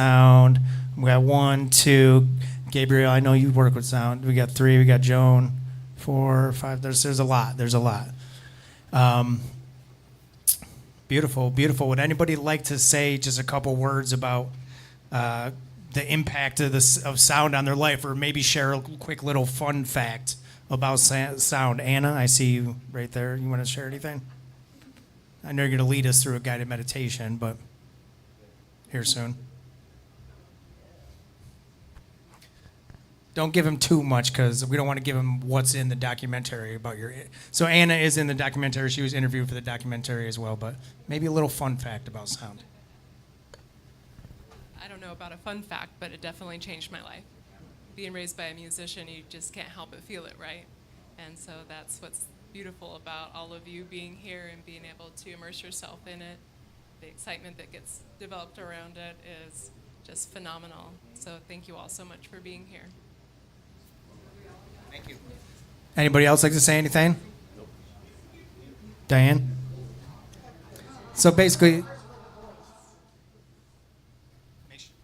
sound. We got 1, 2. Gabriel, I know you work with sound. We got 3. We got Joan. 4, 5. There's a lot. There's a lot. Beautiful, beautiful. Would anybody like to say just a couple words about the impact of sound on their life, or maybe share a quick little fun fact about sound? Anna, I see you right there. You want to share anything? I know you're going to lead us through a guided meditation, but here soon. Don't give him too much because we don't want to give him what's in the documentary about your. So Anna is in the documentary. She was interviewed for the documentary as well, but maybe a little fun fact about sound. I don't know about a fun fact, but it definitely changed my life. Being raised by a musician, you just can't help but feel it, right? And so that's what's beautiful about all of you being here and being able to immerse yourself in it. The excitement that gets developed around it is just phenomenal. So thank you all so much for being here. Thank you. Anybody else like to say anything? Nope. Diane? So basically,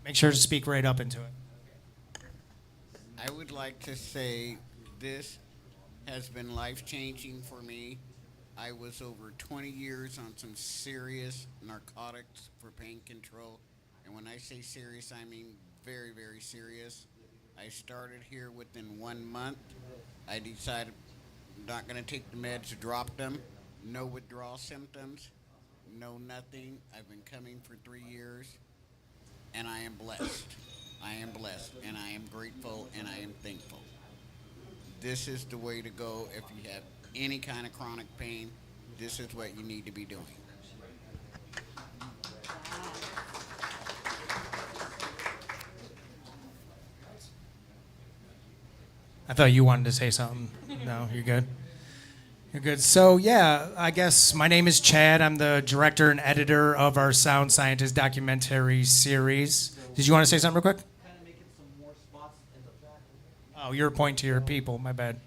make sure to speak right up into it. I would like to say this has been life-changing for me. I was over 20 years on some serious narcotics for pain control. And when I say serious, I mean very, very serious. I started here within 1 month. I decided I'm not going to take the meds, dropped them. No withdrawal symptoms, no nothing. I've been coming for 3 years, and I am blessed. I am blessed, and I am grateful, and I am thankful. This is the way to go if you have any kind of chronic pain. This is what you need to be doing. I thought you wanted to say something. No, you're good. You're good. So, yeah, I guess my name is Chad. I'm the director and editor of our Sound Scientist documentary series. Did you want to say something real quick? Oh, you're pointing to your people. My bad.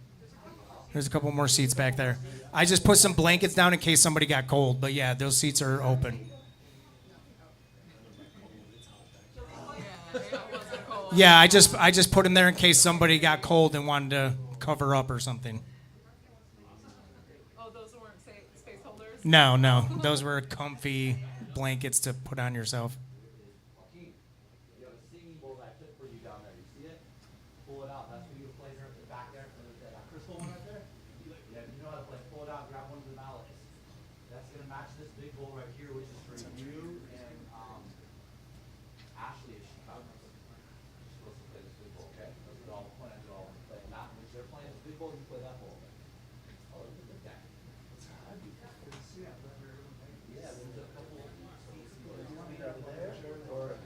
There's a couple more seats back there. I just put some blankets down in case somebody got cold. But, yeah, those seats are open. Yeah, I just put them there in case somebody got cold and wanted to cover up or something. Oh, those weren't space holders? No, those were comfy blankets to put on yourself. You have a singing bowl that I took for you down there. You see it? Pull it out. That's for you to play there at the back there. That crystal one right there? Yeah, you know how to play. Pull it out. Grab one of the mallets. That's going to match this big bowl right here, which is for you and Ashley if she comes. She's supposed to play this big bowl, okay? That's what all point at you all play that. When they're playing this big bowl, you play that bowl. Oh, look at that. Yeah, there's a couple seats over there.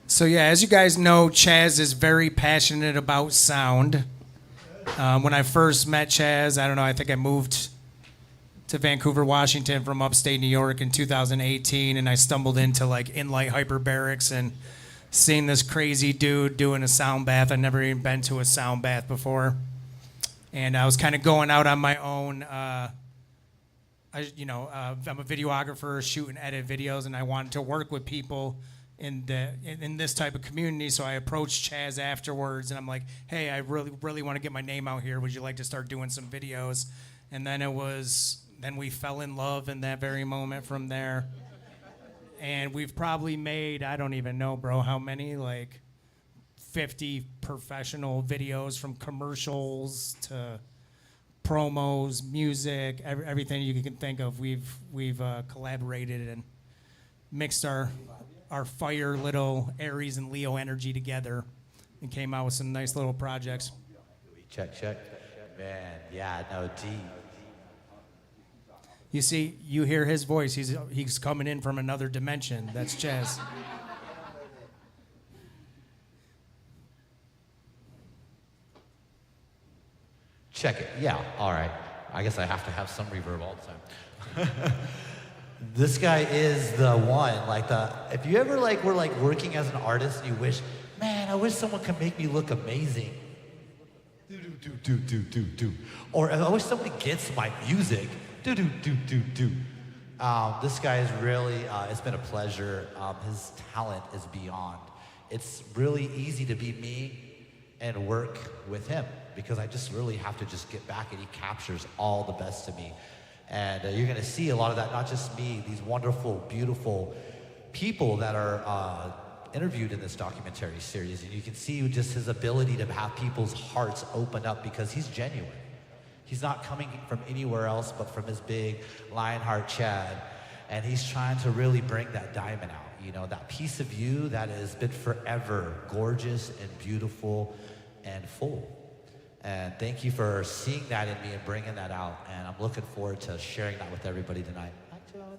So yeah, as you guys know, Chaz is very passionate about sound. When I first met Chaz, I don't know, I think I moved to Vancouver, Washington from upstate New York in 2018, and I stumbled into like In-Light Hyperbarics and seeing this crazy dude doing a sound bath. I'd never even been to a sound bath before. And I was kind of going out on my own. I'm a videographer, shoot and edit videos, and I wanted to work with people in this type of community. So I approached Chaz afterwards, and I'm like, "Hey, I really want to get my name out here. Would you like to start doing some videos?" And then we fell in love in that very moment from there. And we've probably made, I don't even know, bro, how many, like 50 professional videos, from commercials to promos, music, everything you can think of. We've collaborated and mixed our fire little Aries and Leo energy together and came out with some nice little projects. Check. Man, yeah, no, D. You see, you hear his voice. He's coming in from another dimension. That's Chaz. Check it. Yeah, all right. I guess I have to have some reverb all the time. This guy is the one. If you ever were working as an artist and you wish, man, I wish someone could make me look amazing. Do. Or I wish somebody gets my music. Do. This guy is really, it's been a pleasure. His talent is beyond. It's really easy to be me and work with him because I just really have to just get back and he captures all the best of me. And you're gonna see a lot of that, not just me, these wonderful, beautiful people that are interviewed in this documentary series. And you can see just his ability to have people's hearts open up because he's genuine. He's not coming from anywhere else but from his big Lionheart Chad. And he's trying to really bring that diamond out, you know, that piece of you that has been forever gorgeous and beautiful and full. And thank you for seeing that in me and bringing that out. And I'm looking forward to sharing that with everybody tonight. Hi, John.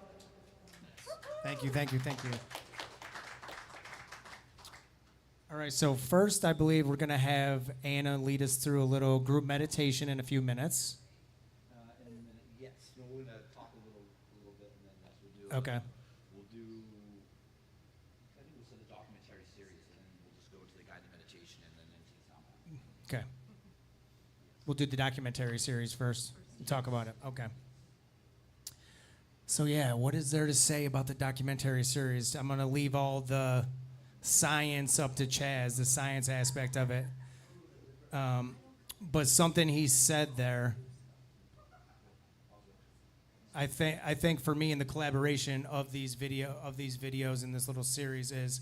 Thank you, thank you, thank you. All right, so first, I believe we're going to have Anna lead us through a little group meditation in a few minutes. In a minute, yes. We're going to talk a little bit, and then yes, we'll do. Okay. We'll do. I think we'll say the documentary series, and then we'll just go to the guided meditation, and then into the sound bath. Okay. We'll do the documentary series first. We'll talk about it. Okay. So yeah, what is there to say about the documentary series? I'm going to leave all the science up to Chaz, the science aspect of it. But something he said there, I think for me in the collaboration of these videos in this little series is,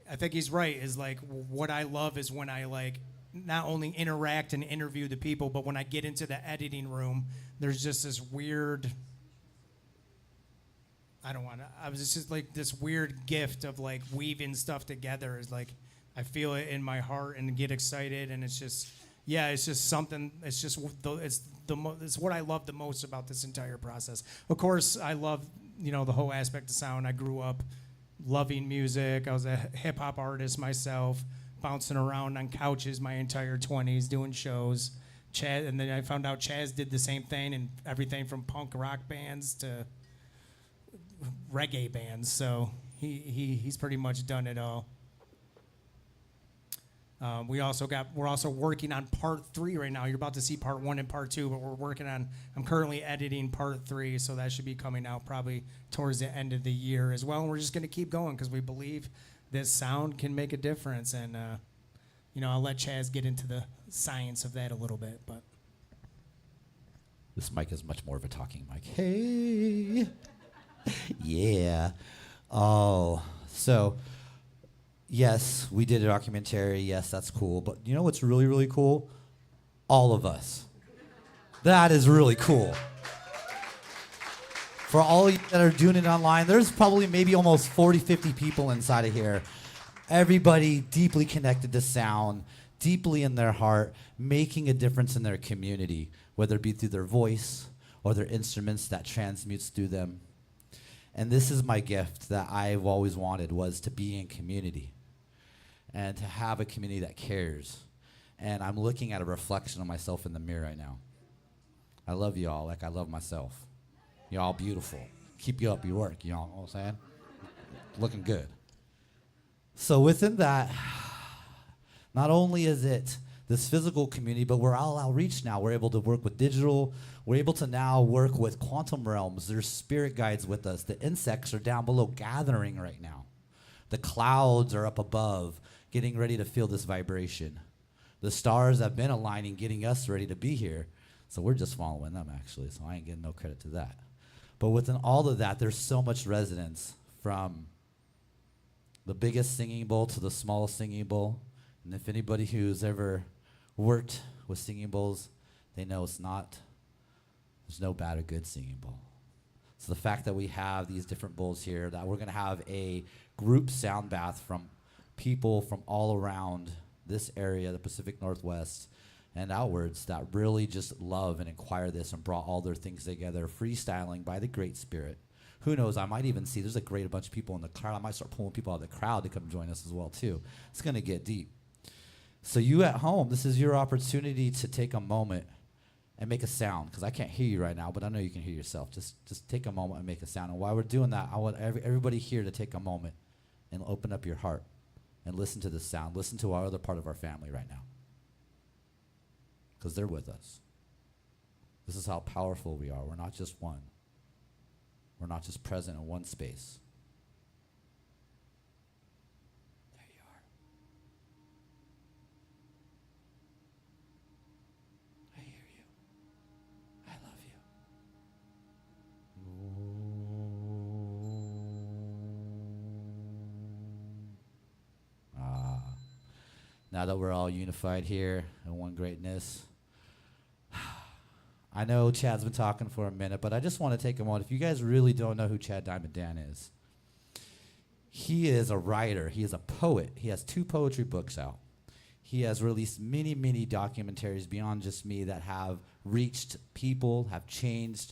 I think he's right, is like what I love is when I like not only interact and interview the people, but when I get into the editing room, there's just this weird, I was just like this weird gift of like weaving stuff together is like, I feel it in my heart and get excited. And it's just, yeah, it's just something, it's what I love the most about this entire process. Of course, I love, you know, the whole aspect of sound. I grew up loving music. I was a hip hop artist myself, bouncing around on couches my entire 20s, doing shows. Chaz, and then I found out Chaz did the same thing and everything from punk rock bands to reggae bands, so he's pretty much done it all. We're also working on part 3 right now. You're about to see part 1 and part 2, but I'm currently editing part 3, so that should be coming out probably towards the end of the year as well. And we're just going to keep going because we believe that sound can make a difference. And you know, I'll let Chaz get into the science of that a little bit, but This mic is much more of a talking mic. Hey. Yeah. Oh, so yes, we did a documentary. Yes, that's cool. But you know what's really, really cool? All of us. That is really cool. For all you that are doing it online, there's probably maybe almost 40, 50 people inside of here. Everybody deeply connected to sound, deeply in their heart, making a difference in their community, whether it be through their voice or their instruments that transmutes through them. And this is my gift that I've always wanted, was to be in community and to have a community that cares. And I'm looking at a reflection of myself in the mirror right now. I love you all like I love myself. You're all beautiful. Keep you up your work, you know what I'm saying? Looking good. So within that, not only is it this physical community, but we're all outreach now. We're able to work with digital. We're able to now work with quantum realms. There's spirit guides with us. The insects are down below gathering right now. The clouds are up above, getting ready to feel this vibration. The stars have been aligning, getting us ready to be here. So we're just following them, actually, so I ain't getting no credit to that. But within all of that, there's so much resonance from the biggest singing bowl to the smallest singing bowl. And if anybody who's ever worked with singing bowls, they know there's no bad or good singing bowl. So the fact that we have these different bowls here, that we're gonna have a group sound bath from people from all around this area, the Pacific Northwest, and outwards, that really just love and inquire this and brought all their things together, freestyling by the Great Spirit. Who knows, I might even see, there's a bunch of people in the crowd. I might start pulling people out of the crowd to come join us as well, too. It's gonna get deep. So you at home, this is your opportunity to take a moment and make a sound, because I can't hear you right now, but I know you can hear yourself. Just take a moment and make a sound. And while we're doing that, I want everybody here to take a moment and open up your heart and listen to the sound. Listen to our other part of our family right now, because they're with us. This is how powerful we are. We're not just one. We're not just present in one space. There you are. I hear you. I love you. Now that we're all unified here in one greatness, I know Chad's been talking for a minute, but I just want to take a moment. If you guys really don't know who Chad Diamond Dan is, he is a writer. He is a poet. He has 2 poetry books out. He has released many, many documentaries beyond just me that have reached people, have changed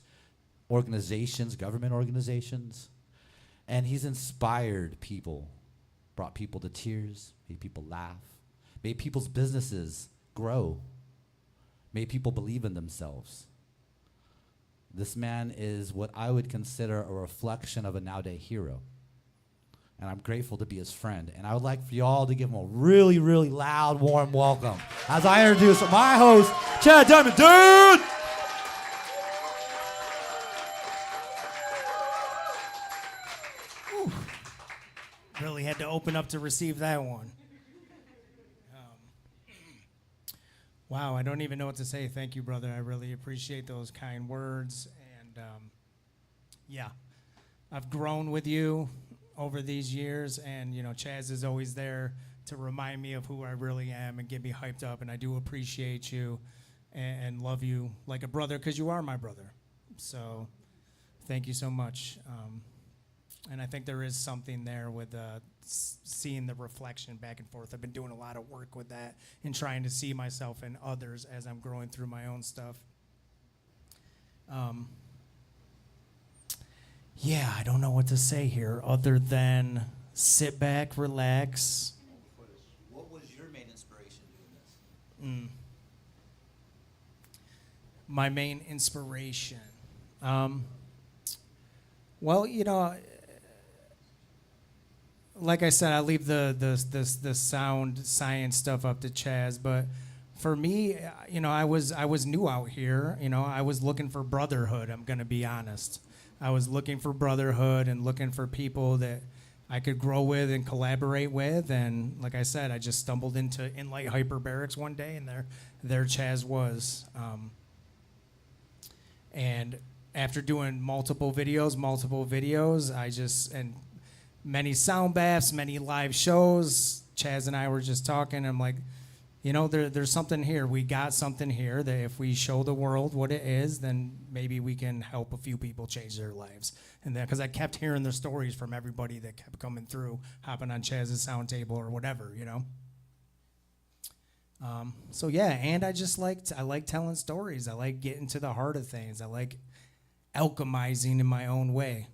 organizations, government organizations. And he's inspired people, brought people to tears, made people laugh, made people's businesses grow, made people believe in themselves. This man is what I would consider a reflection of a nowadays hero. And I'm grateful to be his friend. And I would like for y'all to give him a really, really loud, warm welcome as I introduce my host, Chad Diamond Dan! Really had to open up to receive that one. Wow, I don't even know what to say. Thank you, brother. I really appreciate those kind words. And yeah, I've grown with you over these years. And, you know, Chaz is always there to remind me of who I really am and get me hyped up. And I do appreciate you and love you like a brother because you are my brother. So thank you so much. And I think there is something there with seeing the reflection back and forth. I've been doing a lot of work with that and trying to see myself in others as I'm growing through my own stuff. Yeah, I don't know what to say here other than sit back, relax. What was your main inspiration doing this? My main inspiration. Well, you know, like I said, I leave the sound science stuff up to Chaz, but for me, you know, I was new out here. You know, I was looking for brotherhood. I'm gonna be honest. I was looking for brotherhood and looking for people that I could grow with and collaborate with. And like I said, I just stumbled into Inlight Hyperbarics one day, and there Chaz was. And after doing multiple videos, and many sound baths, many live shows, Chaz and I were just talking. I'm like, you know, there's something here. We got something here that if we show the world what it is, then maybe we can help a few people change their lives. And then, because I kept hearing the stories from everybody that kept coming through, hopping on Chaz's sound table or whatever, you know. So yeah, and I like telling stories. I like getting to the heart of things. I like alchemizing in my own way.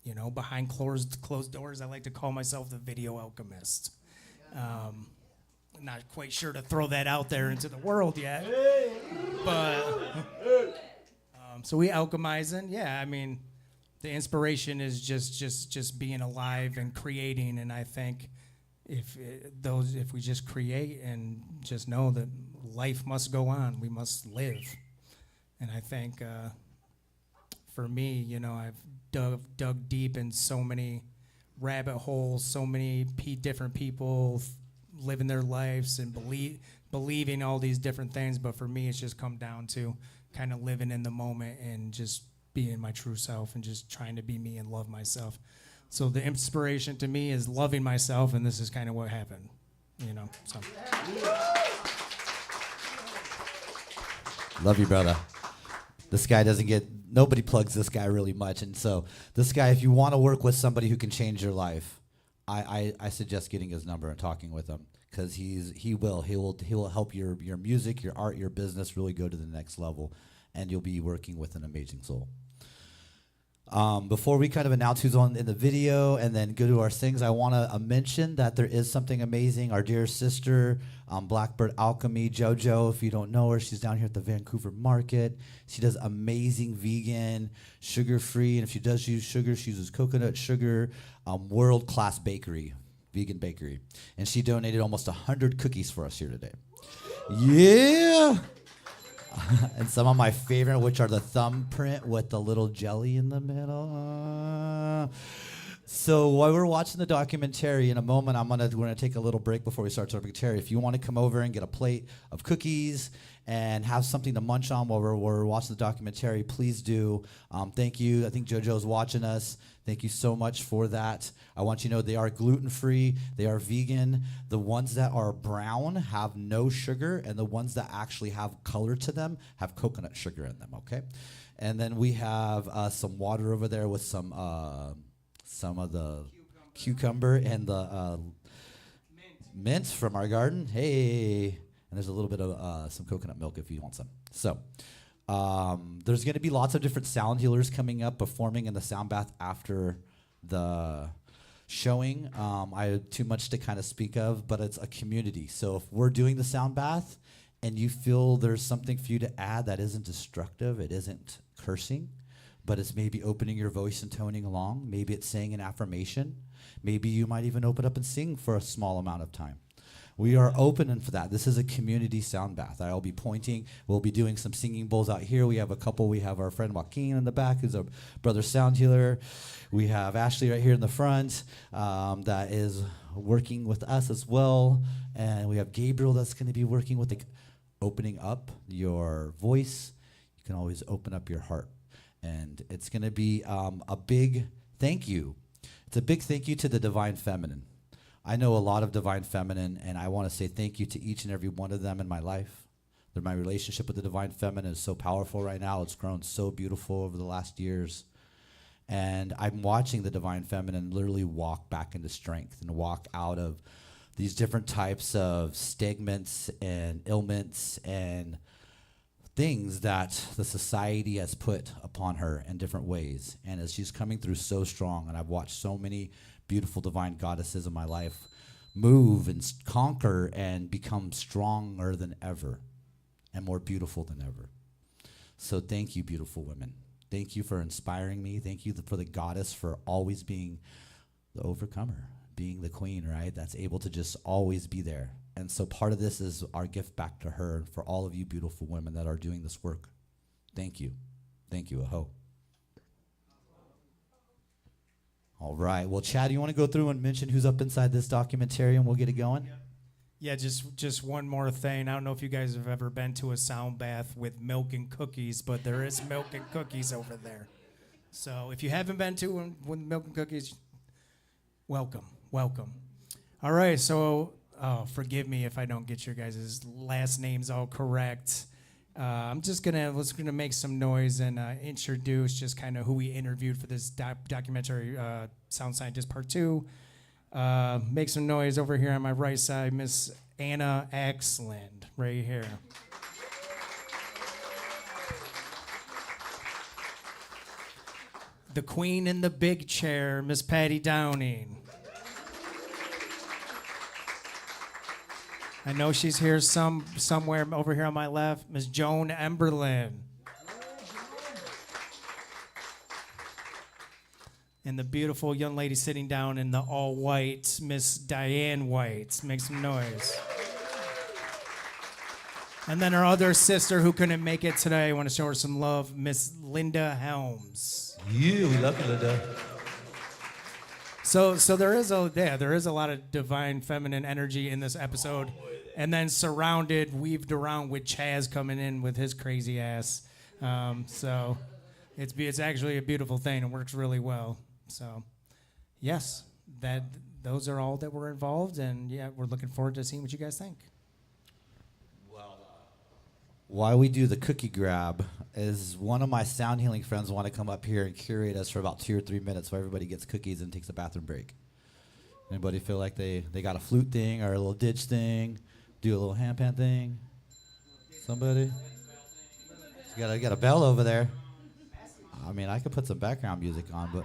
You know, behind closed doors, I like to call myself the video alchemist. Not quite sure to throw that out there into the world yet, but so we alchemizing. Yeah, I mean, the inspiration is just being alive and creating. And I think if we just create and just know that life must go on, we must live. And I think for me, you know, I've dug deep in so many rabbit holes, so many different people living their lives and believing all these different things. But for me, it's just come down to kind of living in the moment and just being my true self and just trying to be me and love myself. So the inspiration to me is loving myself, and this is kind of what happened, you know. So. Love you, brother. This guy nobody plugs this guy really much. And so this guy, if you want to work with somebody who can change your life, I suggest getting his number and talking with him, because he will help your music, your art, your business really go to the next level, and you'll be working with an amazing soul. Before we kind of announce who's on in the video and then go to our things, I want to mention that there is something amazing. Our dear sister, Blackbird Alchemy, JoJo, if you don't know her, she's down here at the Vancouver market. She does amazing vegan, sugar-free, and if she does use sugar, she uses coconut sugar, world-class bakery, vegan bakery. And she donated almost 100 cookies for us here today. Yeah! And some of my favorite, which are the thumbprint with the little jelly in the middle. So while we're watching the documentary, in a moment, we're gonna take a little break before we start the documentary. If you want to come over and get a plate of cookies and have something to munch on while we're watching the documentary, please do. Thank you. I think JoJo's watching us. Thank you so much for that. I want you to know they are gluten-free. They are vegan. The ones that are brown have no sugar, and the ones that actually have color to them have coconut sugar in them, okay? And then we have some water over there with some of the cucumber and the mint from our garden. Hey. And there's a little bit of some coconut milk if you want some. So there's going to be lots of different sound healers coming up, performing in the sound bath after the showing. I have too much to kind of speak of, but it's a community. So if we're doing the sound bath and you feel there's something for you to add that isn't destructive, it isn't cursing, but it's maybe opening your voice and toning along. Maybe it's saying an affirmation. Maybe you might even open up and sing for a small amount of time. We are open for that. This is a community sound bath. I'll be pointing. We'll be doing some singing bowls out here. We have a couple. We have our friend Joaquin in the back, who's a brother sound healer. We have Ashley right here in the front that is working with us as well. And we have Gabriel that's going to be working with opening up your voice. You can always open up your heart. And it's going to be a big thank you. It's a big thank you to the Divine Feminine. I know a lot of Divine Feminine, and I want to say thank you to each and every one of them in my life. My relationship with the Divine Feminine is so powerful right now. It's grown so beautiful over the last years. And I'm watching the Divine Feminine literally walk back into strength and walk out of these different types of stigmas and ailments and things that the society has put upon her in different ways. And as she's coming through so strong, and I've watched so many beautiful divine goddesses in my life move and conquer and become stronger than ever and more beautiful than ever. So thank you, beautiful women. Thank you for inspiring me. Thank you for the goddess for always being the overcomer, being the queen, right? That's able to just always be there. And so part of this is our gift back to her and for all of you beautiful women that are doing this work. Thank you. Thank you, Aho. All right. Well, Chad, you want to go through and mention who's up inside this documentary and we'll get it going? Yeah, just one more thing. I don't know if you guys have ever been to a sound bath with milk and cookies, but there is milk and cookies over there. So if you haven't been to one with milk and cookies, welcome. All right, so forgive me if I don't get your guys' last names all correct. Let's gonna make some noise and introduce just kind of who we interviewed for this documentary, Sound Scientist Part 2. Make some noise over here on my right side, Miss Anna Axland, right here. The queen in the big chair, Miss Patty Downing. I know she's here somewhere over here on my left, Miss Joan Emberlin. And the beautiful young lady sitting down in the all-white, Miss Diane White. Make some noise. And then our other sister who couldn't make it today, I want to show her some love, Miss Linda Helms. Yeah, we love you, Linda. So there is a lot of divine feminine energy in this episode. And then weaved around with Chaz coming in with his crazy ass. So it's actually a beautiful thing. It works really well. So, yes, those are all that were involved, and yeah, we're looking forward to seeing what you guys think. Well, while we do the cookie grab, is one of my sound healing friends want to come up here and curate us for about 2 or 3 minutes so everybody gets cookies and takes a bathroom break. Anybody feel like they got a flute thing or a little ditch thing, do a little handpan thing? Somebody? You got a bell over there. I mean, I could put some background music on, but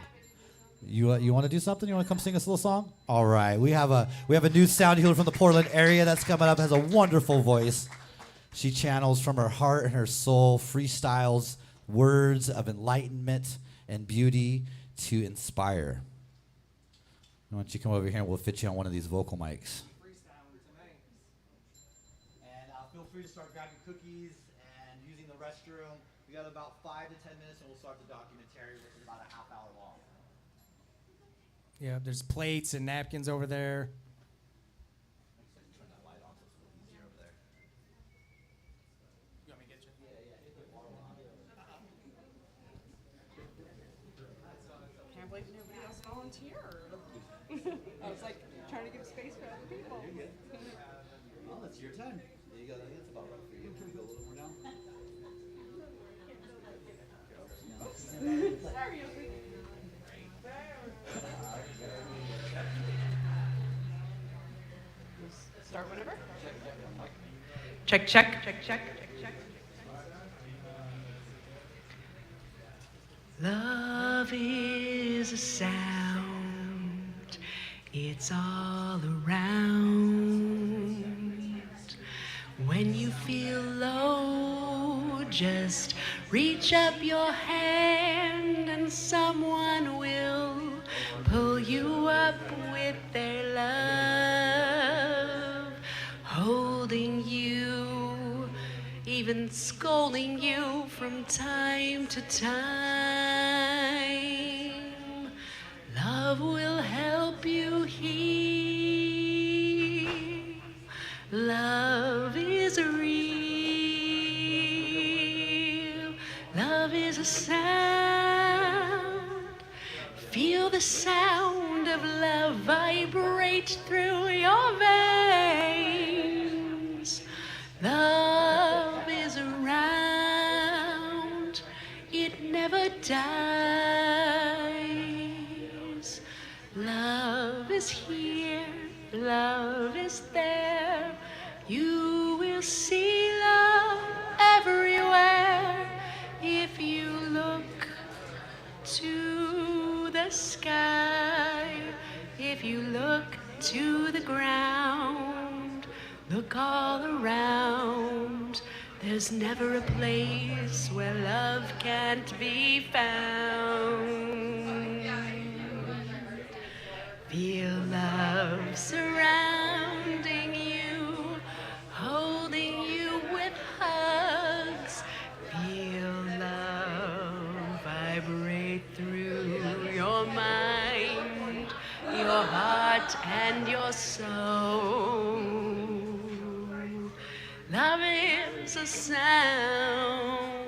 you want to do something? You want to come sing us a little song? All right. We have a new sound healer from the Portland area that's coming up. Has a wonderful voice. She channels from her heart and her soul, freestyles words of enlightenment and beauty to inspire. Why don't you come over here and we'll fit you on one of these vocal mics. And feel free to start grabbing cookies and using restroom. We got about 5 to 10 minutes, and we'll start the documentary, which is about a half hour long. Yeah, there's plates and napkins over there. Turn that light on so it's a little easier over there. You want me to get you? Can't believe nobody else volunteered. I was like trying to give space for other people. Well, that's your time. There you go. I think that's about right for you. Can we go a little more down? Start whenever. Check, check, check, check, check, check. Love is a sound. It's all around. When you feel low, just reach up your hand and someone will pull you up with their love, holding you, even scolding you from time to time. Love will help you heal. Love is real. Love is a sound. Feel the sound of love vibrate through your veins. Love is around. It never dies. Love is here. Love is there. You will see love everywhere if you look to the sky, if you look to the ground, look all around. There's never a place where love can't be found. Feel love surrounding you, holding you with hugs. Feel love vibrate through your mind, your heart, and your soul. Love is a sound,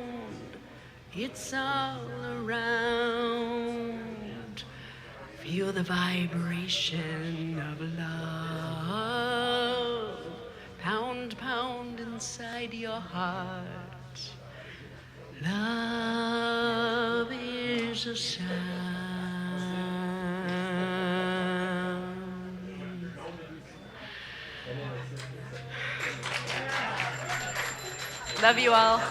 it's all around. Feel the vibration of love, pound, pound inside your heart. Love is a sound. Love you all.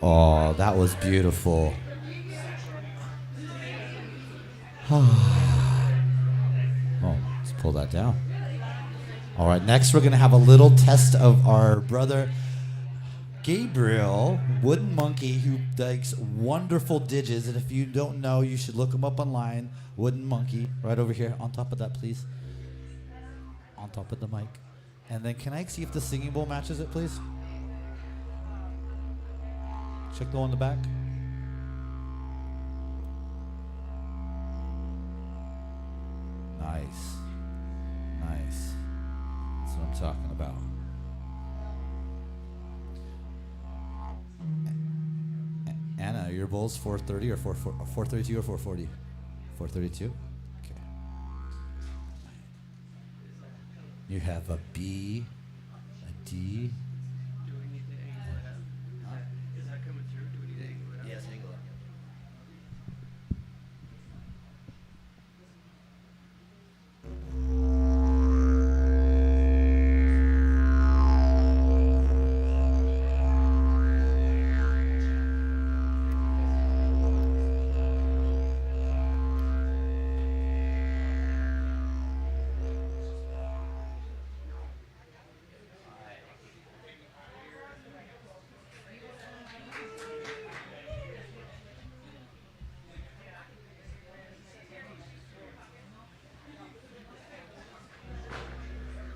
Oh, that was beautiful. Oh, let's pull that down. All right, next we're going to have a little test of our brother Gabriel, Wooden Monkey, who makes wonderful digits. And if you don't know, you should look him up online. Wooden Monkey, right over here. On top of that, please. On top of the mic. And then can I see if the singing bowl matches it, please? Check the one in the back. Nice. Nice. That's what I'm talking about. Anna, your bowl's 430 or 432 or 440? 432? Okay. You have a B, a D. Do we need to angle it up? Is that coming through? Do we need to angle it up? Yes, angle it.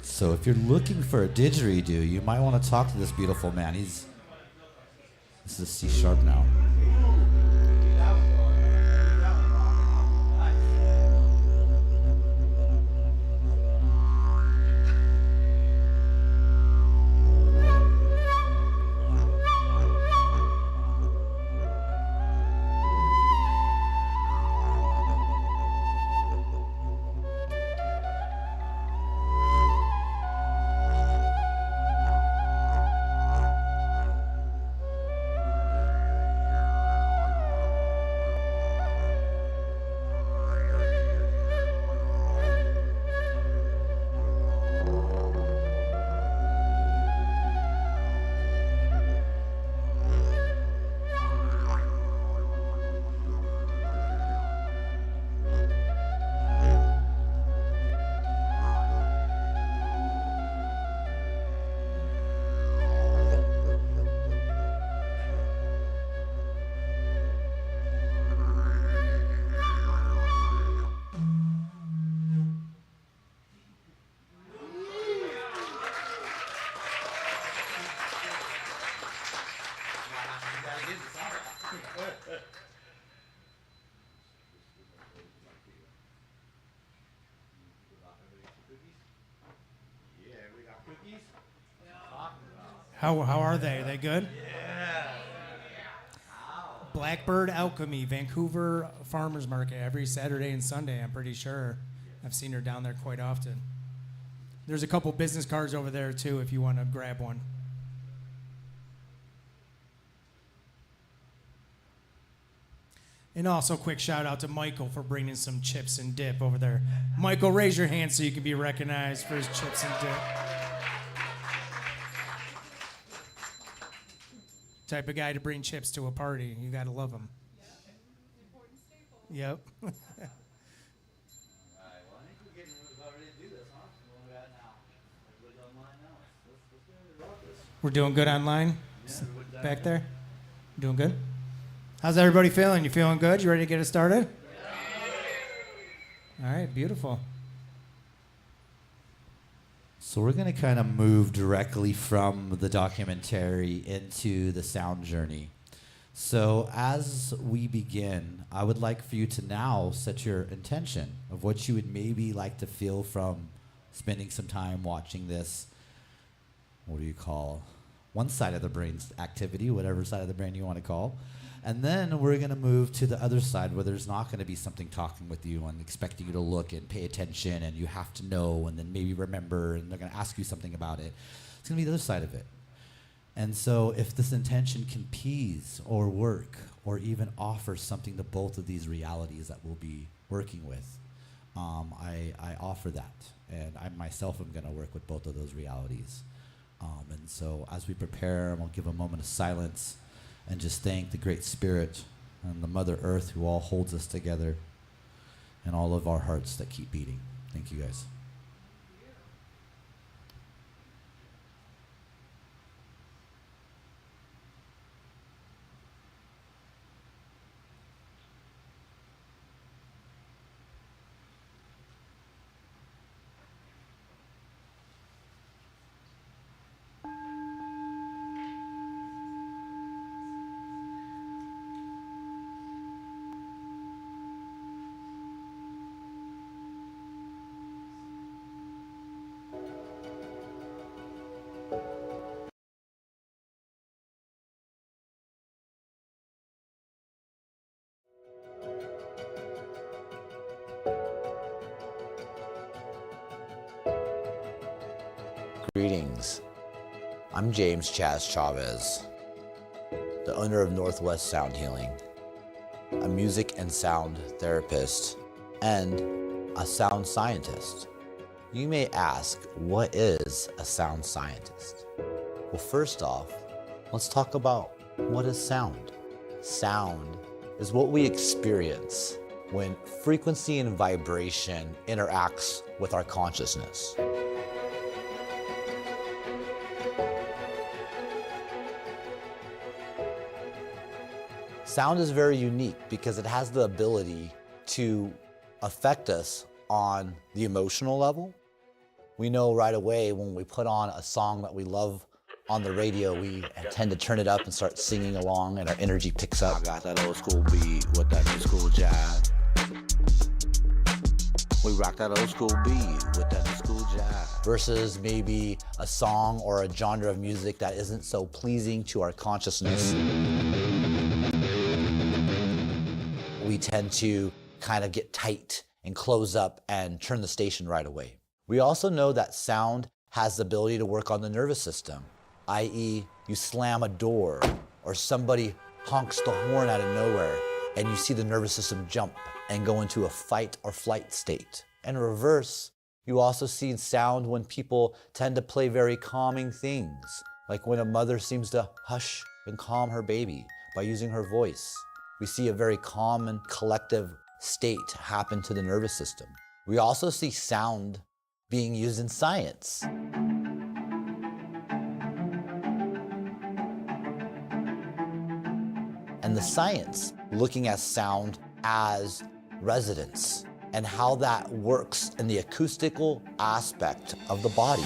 So if you're looking for a didgeridoo, you might want to talk to this beautiful man. This is a C sharp now. How are they? Are they good? Yeah. Blackbird Alchemy, Vancouver Farmers Market, every Saturday and Sunday, I'm pretty sure. I've seen her down there quite often. There's a couple business cards over there, too, if you want to grab one. And also, quick shout out to Michael for bringing some chips and dip over there. Michael, raise your hand so you can be recognized for his chips and dip. Type of guy to bring chips to a party. You got to love him. Yep. Alright, well, I think we're getting about ready to do this, huh? What we got now? Everybody's online now. Let's rock this. We're doing good online? Back there? Doing good? How's everybody feeling? You feeling good? You ready to get it started? All right, beautiful. So we're going to kind of move directly from the documentary into the sound journey. So as we begin, I would like for you to now set your intention of what you would maybe like to feel from spending some time watching this, what do you call, one side of the brain's activity, whatever side of the brain you want to call. And then we're going to move to the other side where there's not going to be something talking with you and expecting you to look and pay attention and you have to know and then maybe remember and they're going to ask you something about it. It's going to be the other side of it. And so if this intention can appease or work or even offer something to both of these realities that we'll be working with, I offer that. And I myself am going to work with both of those realities. And so as we prepare, we'll give a moment of silence and just thank the Great Spirit and the Mother Earth who all holds us together and all of our hearts that keep beating. Thank you, guys. Greetings. I'm James Chaz Chavez, the owner of Northwest Sound Healing, a music and sound therapist, and a sound scientist. You may ask, what is a sound scientist? Well, first off, let's talk about what is sound. Sound is what we experience when frequency and vibration interacts with our consciousness. Sound is very unique because it has the ability to affect us on the emotional level. We know right away when we put on a song that we love on the radio, we tend to turn it up and start singing along and our energy picks up. I got that old school beat with that new school jazz. We rock that old school beat with that new school jazz. Versus maybe a song or a genre of music that isn't so pleasing to our consciousness. We tend to kind of get tight and close up and turn the station right away. We also know that sound has the ability to work on the nervous system, i.e. you slam a door or somebody honks the horn out of nowhere and you see the nervous system jump and go into a fight or flight state. In reverse, you also see sound when people tend to play very calming things, like when a mother seems to hush and calm her baby by using her voice. We see a very calm and collective state happen to the nervous system. We also see sound being used in science. And the science looking at sound as resonance and how that works in the acoustical aspect of the body.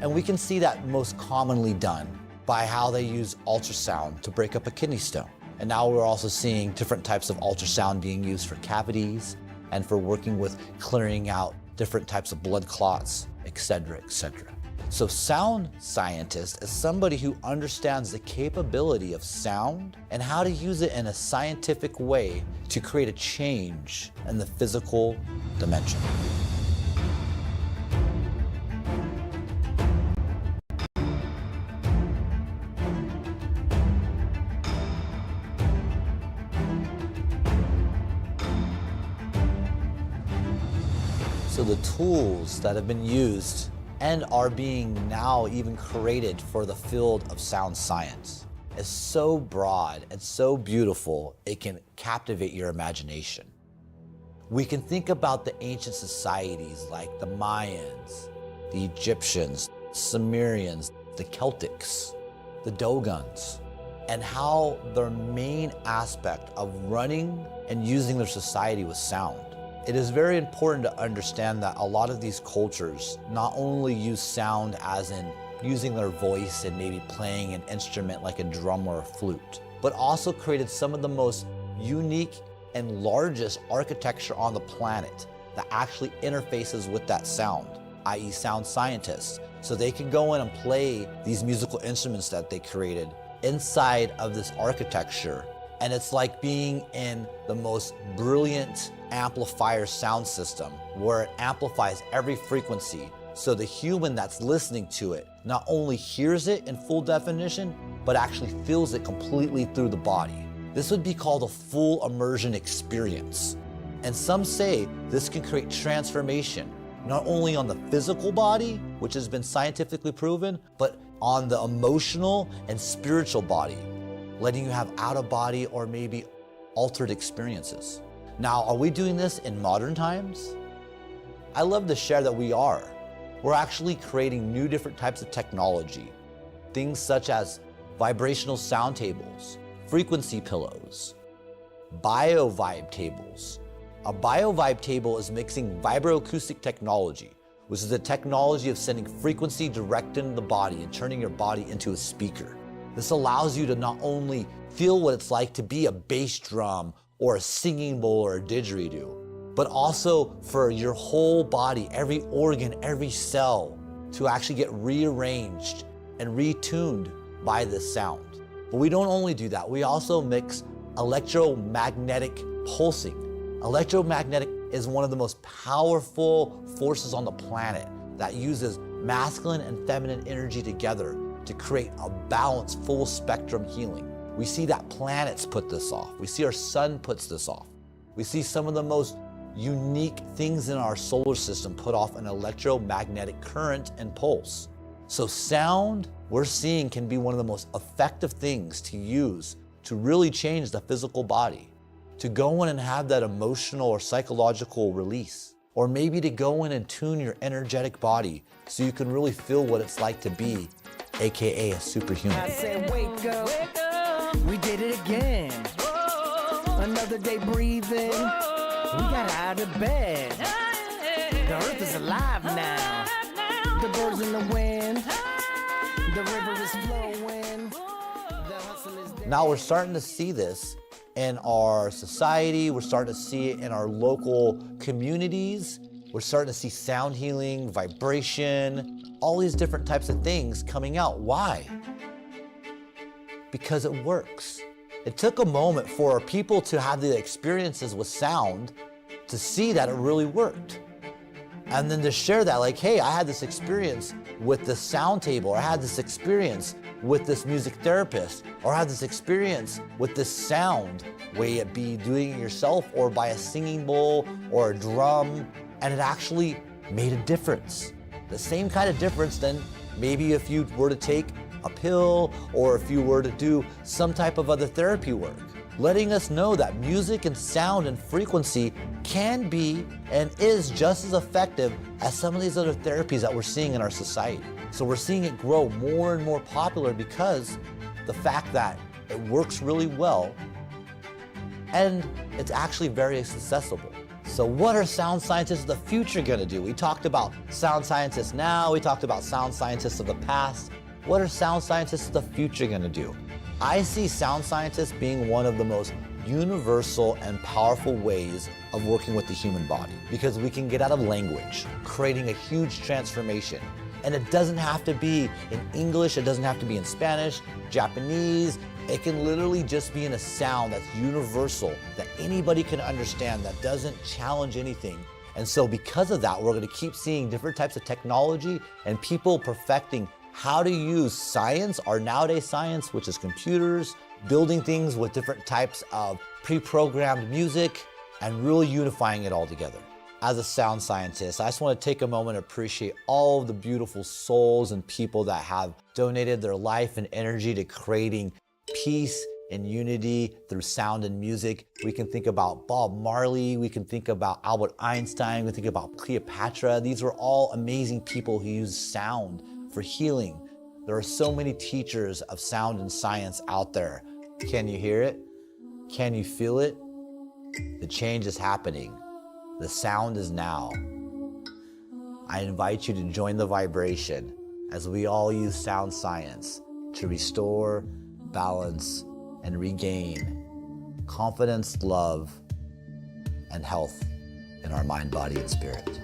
And we can see that most commonly done by how they use ultrasound to break up a kidney stone. And now we're also seeing different types of ultrasound being used for cavities and for working with clearing out different types of blood clots, etc., etc. So sound scientist is somebody who understands the capability of sound and how to use it in a scientific way to create a change in the physical dimension. So the tools that have been used and are being now even created for the field of sound science is so broad and so beautiful, it can captivate your imagination. We can think about the ancient societies like the Mayans, the Egyptians, Sumerians, the Celtics, the Dogons, and how their main aspect of running and using their society was sound. It is very important to understand that a lot of these cultures not only use sound as in using their voice and maybe playing an instrument like a drum or a flute, but also created some of the most unique and largest architecture on the planet that actually interfaces with that sound, i.e. sound scientists. So they can go in and play these musical instruments that they created inside of this architecture. And it's like being in the most brilliant amplifier sound system where it amplifies every frequency. So the human that's listening to it not only hears it in full definition, but actually feels it completely through the body. This would be called a full immersion experience. And some say this can create transformation, not only on the physical body, which has been scientifically proven, but on the emotional and spiritual body, letting you have out-of-body or maybe altered experiences. Now, are we doing this in modern times? I love to share that we are. We're actually creating new different types of technology. Things such as vibrational sound tables, frequency pillows, bio-vibe tables. A bio-vibe table is mixing vibroacoustic technology, which is the technology of sending frequency direct into the body and turning your body into a speaker. This allows you to not only feel what it's like to be a bass drum or a singing bowl or a didgeridoo, but also for your whole body, every organ, every cell, to actually get rearranged and retuned by this sound. But we don't only do that, we also mix electromagnetic pulsing. Electromagnetic is one of the most powerful forces on the planet that uses masculine and feminine energy together to create a balanced, full spectrum healing. We see that planets put this off. We see our sun puts this off. We see some of the most unique things in our solar system put off an electromagnetic current and pulse. So sound, we're seeing, can be one of the most effective things to use to really change the physical body, to go in and have that emotional or psychological release, or maybe to go in and tune your energetic body so you can really feel what it's like to be, AKA a superhuman. I said, wake up, we did it again. Another day breathing, we got out of bed. The earth is alive now. The birds in the wind, the river is flowing. The hustle is dead. Now we're starting to see this in our society. We're starting to see it in our local communities. We're starting to see sound healing, vibration, all these different types of things coming out. Why? Because it works. It took a moment for people to have the experiences with sound to see that it really worked. And then to share that, like, hey, I had this experience with this sound table, or I had this experience with this music therapist, or I had this experience with this sound, way it be doing it yourself or by a singing bowl or a drum, and it actually made a difference. The same kind of difference than maybe if you were to take a pill or if you were to do some type of other therapy work. Letting us know that music and sound and frequency can be and is just as effective as some of these other therapies that we're seeing in our society. So we're seeing it grow more and more popular because the fact that it works really well and it's actually very accessible. So what are sound scientists of the future gonna do? We talked about sound scientists now, we talked about sound scientists of the past. What are sound scientists of the future gonna do? I see sound scientists being one of the most universal and powerful ways of working with the human body, because we can get out of language, creating a huge transformation. And it doesn't have to be in English, it doesn't have to be in Spanish, Japanese. It can literally just be in a sound that's universal, that anybody can understand, that doesn't challenge anything. And so because of that, we're gonna keep seeing different types of technology and people perfecting how to use science, our nowadays science, which is computers, building things with different types of pre-programmed music, and really unifying it all together. As a sound scientist, I just want to take a moment to appreciate all of the beautiful souls and people that have donated their life and energy to creating peace and unity through sound and music. We can think about Bob Marley, we can think about Albert Einstein, we can think about Cleopatra. These were all amazing people who used sound for healing. There are so many teachers of sound and science out there. Can you hear it? Can you feel it? The change is happening. The sound is now. I invite you to join the vibration as we all use sound science to restore, balance, and regain confidence, love, and health in our mind, body, and spirit.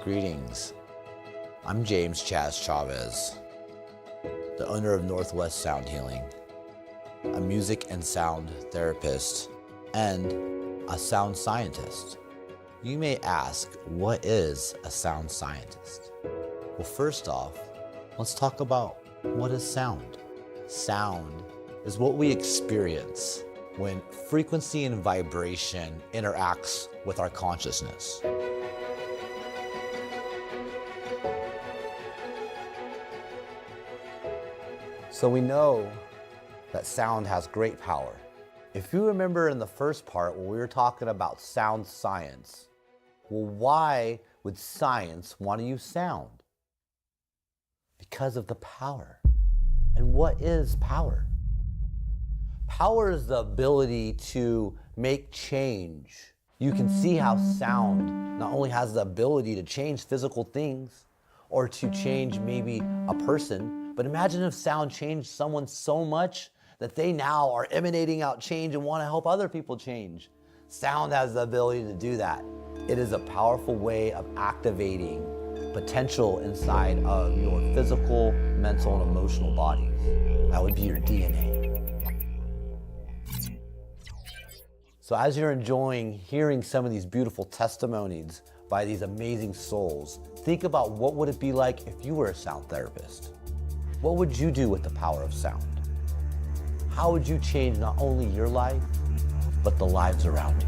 Greetings. I'm James Chaz Chavez, the owner of Northwest Sound Healing, a music and sound therapist, and a sound scientist. You may ask, what is a sound scientist? Well, first off, let's talk about what is sound. Sound is what we experience when frequency and vibration interacts with our consciousness. So we know that sound has great power. If you remember in the first part when we were talking about sound science, well, why would science want to use sound? Because of the power. And what is power? Power is the ability to make change. You can see how sound not only has the ability to change physical things or to change maybe a person, but imagine if sound changed someone so much that they now are emanating out change and want to help other people change. Sound has the ability to do that. It is a powerful way of activating potential inside of your physical, mental, and emotional bodies. That would be your DNA. So as you're enjoying hearing some of these beautiful testimonies by these amazing souls, think about what would it be like if you were a sound therapist? What would you do with the power of sound? How would you change not only your life, but the lives around you?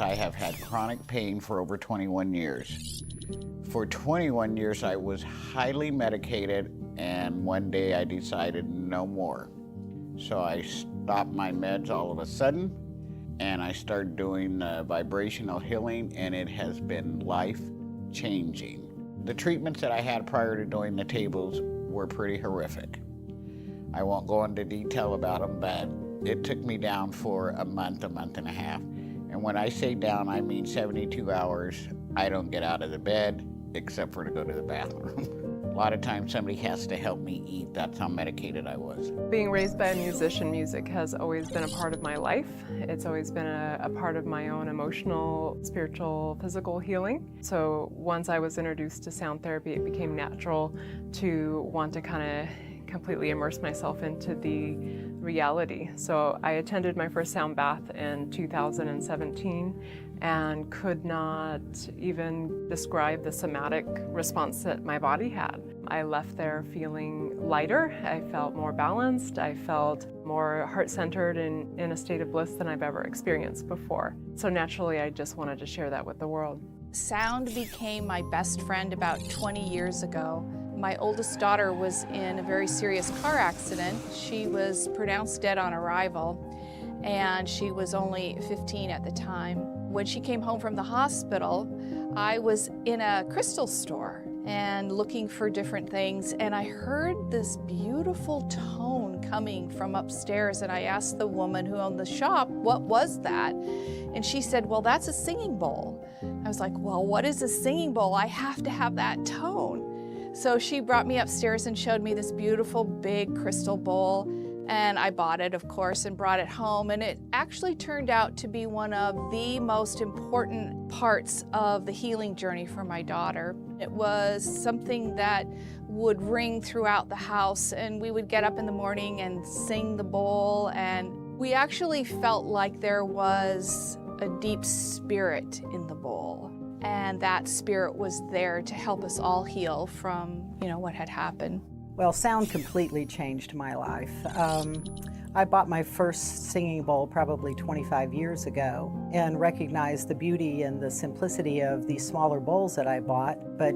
I have had chronic pain for over 21 years. For 21 years, I was highly medicated, and one day I decided no more. So I stopped my meds all of a sudden, and I started doing vibrational healing, and it has been life-changing. The treatments that I had prior to doing the tables were pretty horrific. I won't go into detail about them, but it took me down for a month and a half. And when I say down, I mean 72 hours. I don't get out of the bed except for to go to the bathroom. A lot of times somebody has to help me eat. That's how medicated I was. Being raised by a musician, music has always been a part of my life. It's always been a part of my own emotional, spiritual, physical healing. So once I was introduced to sound therapy, it became natural to want to kind of completely immerse myself into the reality. So I attended my first sound bath in 2017 and could not even describe the somatic response that my body had. I left there feeling lighter, I felt more balanced, I felt more heart-centered and in a state of bliss than I've ever experienced before. So naturally, I just wanted to share that with the world. Sound became my best friend about 20 years ago. My oldest daughter was in a very serious car accident. She was pronounced dead on arrival, and she was only 15 at the time. When she came home from the hospital, I was in a crystal store and looking for different things, and I heard this beautiful tone coming from upstairs, and I asked the woman who owned the shop, what was that? And she said, well, that's a singing bowl. I was like, well, what is a singing bowl? I have to have that tone. So she brought me upstairs and showed me this beautiful big crystal bowl, and I bought it, of course, and brought it home, and it actually turned out to be one of the most important parts of the healing journey for my daughter. It was something that would ring throughout the house, and we would get up in the morning and sing the bowl, and we actually felt like there was a deep spirit in the bowl. And that spirit was there to help us all heal from, what had happened. Well, sound completely changed my life. I bought my first singing bowl probably 25 years ago and recognized the beauty and the simplicity of these smaller bowls that I bought, but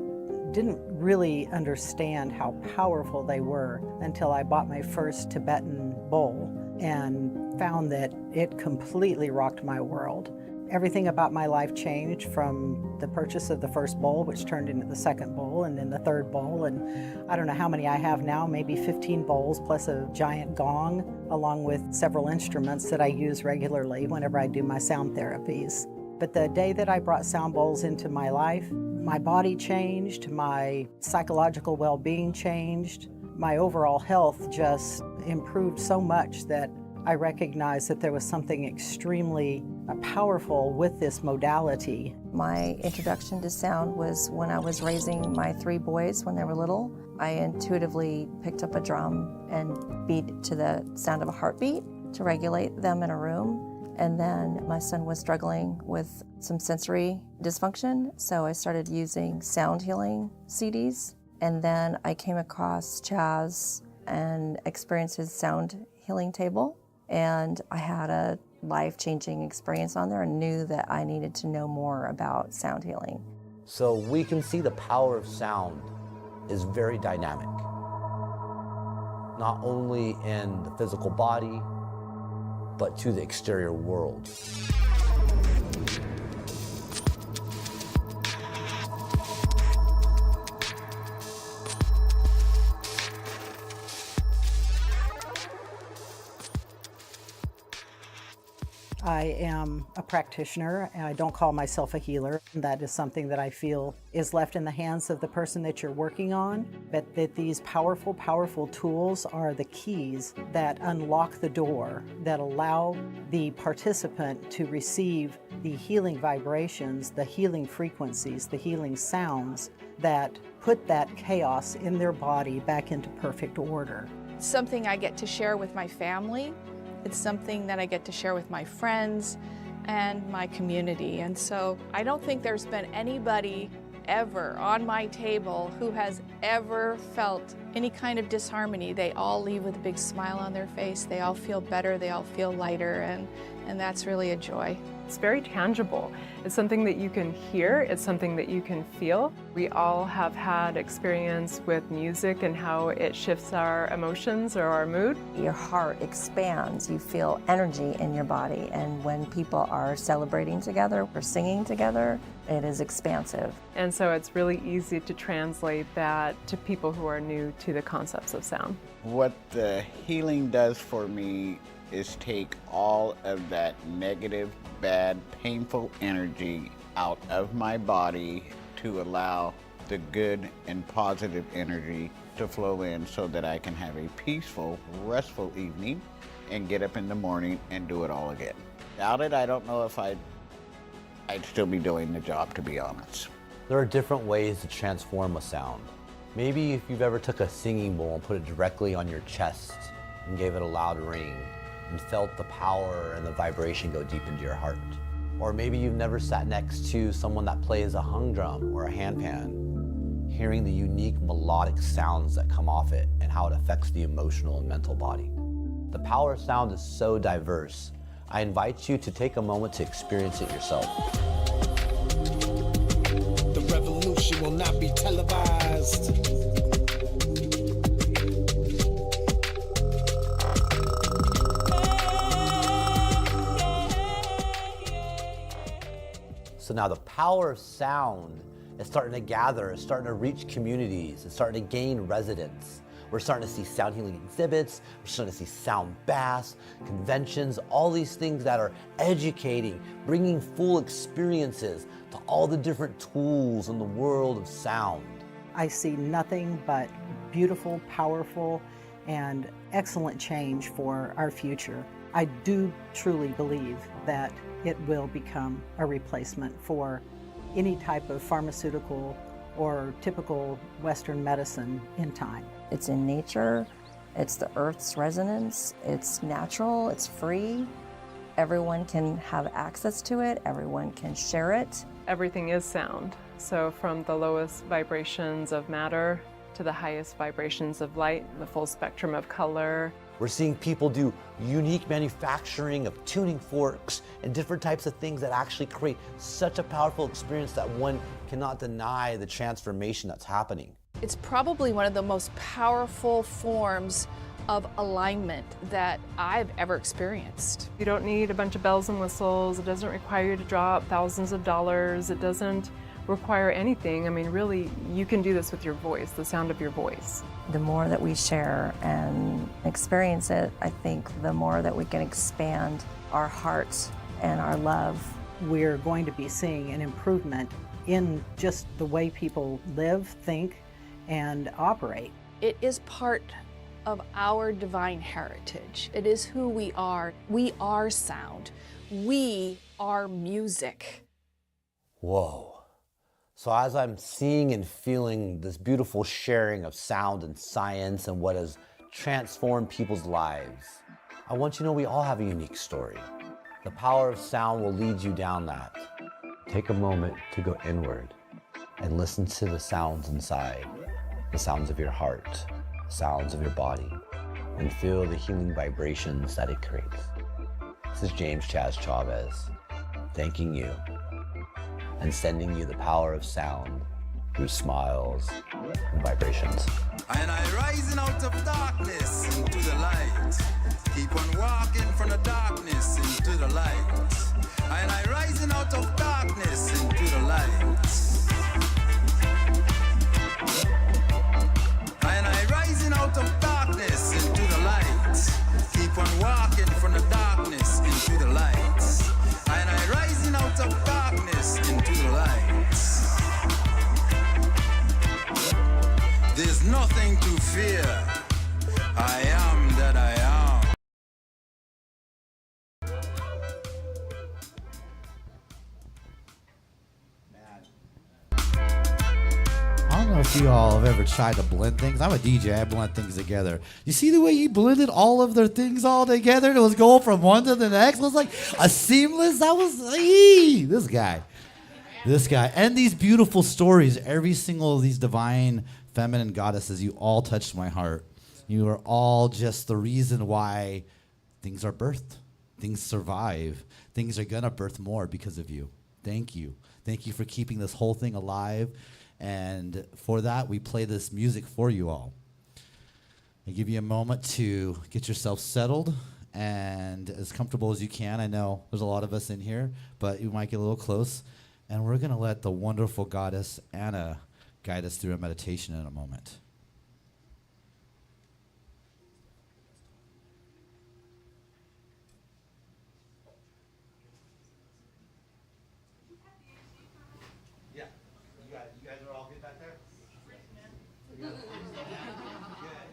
didn't really understand how powerful they were until I bought my first Tibetan bowl and found that it completely rocked my world. Everything about my life changed from the purchase of the first bowl, which turned into the second bowl and then the third bowl. And I don't know how many I have now, maybe 15 bowls plus a giant gong, along with several instruments that I use regularly whenever I do my sound therapies. But the day that I brought sound bowls into my life, my body changed, my psychological well-being changed, my overall health just improved so much that I recognized that there was something extremely powerful with this modality. My introduction to sound was when I was raising my 3 boys when they were little. I intuitively picked up a drum and beat to the sound of a heartbeat to regulate them in a room. And then my son was struggling with some sensory dysfunction, so I started using sound healing CDs. And then I came across Chaz and experienced his sound healing table, and I had a life-changing experience on there and knew that I needed to know more about sound healing. So we can see the power of sound is very dynamic, not only in the physical body, but to the exterior world. I am a practitioner, and I don't call myself a healer. That is something that I feel is left in the hands of the person that you're working on, but that these powerful, powerful tools are the keys that unlock the door, that allow the participant to receive the healing vibrations, the healing frequencies, the healing sounds that put that chaos in their body back into perfect order. It's something I get to share with my family. It's something that I get to share with my friends and my community. And so I don't think there's been anybody ever on my table who has ever felt any kind of disharmony. They all leave with a big smile on their face. They all feel better. They all feel lighter. And that's really a joy. It's very tangible. It's something that you can hear. It's something that you can feel. We all have had experience with music and how it shifts our emotions or our mood. Your heart expands. You feel energy in your body. And when people are celebrating together or singing together, it is expansive. And so it's really easy to translate that to people who are new to the concepts of sound. What the healing does for me is take all of that negative, bad, painful energy out of my body to allow the good and positive energy to flow in so that I can have a peaceful, restful evening and get up in the morning and do it all again. Without it, I don't know if I'd still be doing the job, to be honest. There are different ways to transform a sound. Maybe if you've ever took a singing bowl and put it directly on your chest and gave it a loud ring and felt the power and the vibration go deep into your heart. Or maybe you've never sat next to someone that plays a hung drum or a handpan, hearing the unique melodic sounds that come off it and how it affects the emotional and mental body. The power of sound is so diverse. I invite you to take a moment to experience it yourself. The revolution will not be televised. So now the power of sound is starting to gather, it's starting to reach communities, it's starting to gain resonance. We're starting to see sound healing exhibits, we're starting to see sound baths, conventions, all these things that are educating, bringing full experiences to all the different tools in the world of sound. I see nothing but beautiful, powerful, and excellent change for our future. I do truly believe that it will become a replacement for any type of pharmaceutical or typical Western medicine in time. It's in nature, it's the earth's resonance, it's natural, it's free. Everyone can have access to it, everyone can share it. Everything is sound. So from the lowest vibrations of matter to the highest vibrations of light, the full spectrum of color. We're seeing people do unique manufacturing of tuning forks and different types of things that actually create such a powerful experience that one cannot deny the transformation that's happening. It's probably one of the most powerful forms of alignment that I've ever experienced. You don't need a bunch of bells and whistles. It doesn't require you to drop thousands of dollars. It doesn't require anything. I mean, really, you can do this with your voice, the sound of your voice. The more that we share and experience it, I think the more that we can expand our hearts and our love. We're going to be seeing an improvement in just the way people live, think, and operate. It is part of our divine heritage. It is who we are. We are sound. We are music. Whoa. So as I'm seeing and feeling this beautiful sharing of sound and science and what has transformed people's lives, I want you to know we all have a unique story. The power of sound will lead you down that. Take a moment to go inward and listen to the sounds inside, the sounds of your heart, the sounds of your body, and feel the healing vibrations that it creates. This is James Chaz Chavez, thanking you and sending you the power of sound through smiles and vibrations. And I rising out of darkness into the light. Keep on walking from the darkness into the light. And I rising out of darkness into the light. And I rising out of darkness into the light. Keep on walking from the darkness into the light. And I rising out of darkness into the light. There's nothing to fear. I am that I am. I don't know if you all have ever tried to blend things. I'm a DJ. I blend things together. You see the way he blended all of their things all together? It was going from one to the next. It was like a seamless. That was this guy, and these beautiful stories. Every single of these divine feminine goddesses, you all touched my heart. You are all just the reason why things are birthed, things survive, things are gonna birth more because of you. Thank you. Thank you for keeping this whole thing alive. And for that, we play this music for you all. I give you a moment to get yourself settled and as comfortable as you can. I know there's a lot of us in here, but you might get a little close. And we're gonna let the wonderful goddess Anna guide us through a meditation in a moment. Yeah. You guys are all good back there? Good.